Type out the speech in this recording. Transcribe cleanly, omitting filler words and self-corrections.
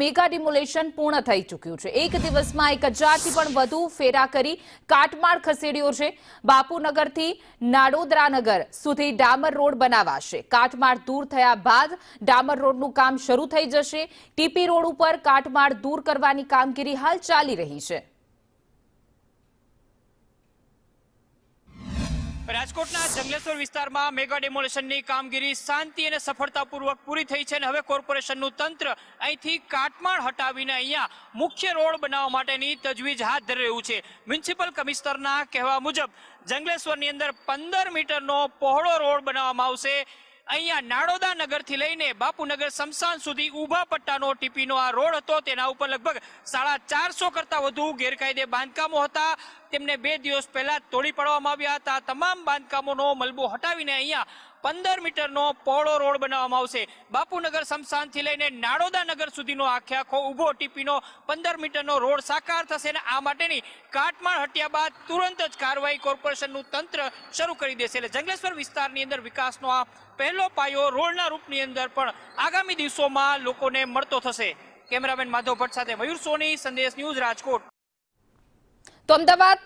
Mega demolition પૂર્ણ થઈ ચૂક્યું છે। એક દિવસમાં 1000થી પણ વધુ ફેરા કરી કાટમાળ ખસેડ્યો છે। બાપુનગરથી નાડોદરાનગર સુધી ડામર રોડ બનાવાશે। કાટમાળ દૂર થયા બાદ ડામર રોડનું કામ શરૂ થઈ જશે। ટીપી રોડ ઉપર કાટમાળ દૂર કરવાની કામગીરી હાલ ચાલી રહી છે। રાજકોટના જંગલેશ્વર વિસ્તારમાં મેગા ડેમોલેશનની કામગીરી શાંતિ અને સફળતાપૂર્વક પૂરી થઈ છે અને હવે કોર્પોરેશનનું તંત્ર અહીંથી કાટમાળ હટાવીને અહીંયા મુખ્ય રોડ બનાવવા માટેની તજવીજ હાથ ધરી રહ્યું છે। મ્યુનિસિપલ કમિશનરના કહેવા મુજબ જંગલેશ્વરની અંદર 15 મીટરનો પહોળો રોડ બનાવવામાં આવશે। અહીંયા નાડોદા નગરથી લઈને બાપુનગર સ્મશાન સુધી ઊભા પટ્ટાનો ટીપીનો આ રોડ હતો। તેના ઉપર લગભગ 450 કરતાં વધુ ગેરકાયદે બાંધકામો હતા। તેમને 2 દિવસ પહેલા તોડી પાડવામાં આવ્યા હતા। તમામ બાંધકામોનો મલબો હટાવીને અહીંયા 15 મીટરનો પહોળો રોડ બનાવવામાં આવશે। બાપુનગર સ્મશાનથી લઈને નાડોદા નગર સુધીનો આખો ઊભો ટીપીનો 15 મીટરનો રોડ સાકાર થશે અને આ માટેની કાટમાળ હટ્યા બાદ તુરંત જ કાર્યવાહી કોર્પોરેશનનું તંત્ર શરૂ કરી દેશે। એટલે જંગલેશ્વર વિસ્તારની અંદર વિકાસનો આ પહેલો પાયો રોડના રૂપની અંદર પણ આગામી દિવસોમાં લોકોને મળતો થશે। કેમેરામેન માધવ ભટ્ટ સાથે મયુર સોની, સંદેશ ન્યૂઝ, રાજકોટ। તો અમદાવાદમાં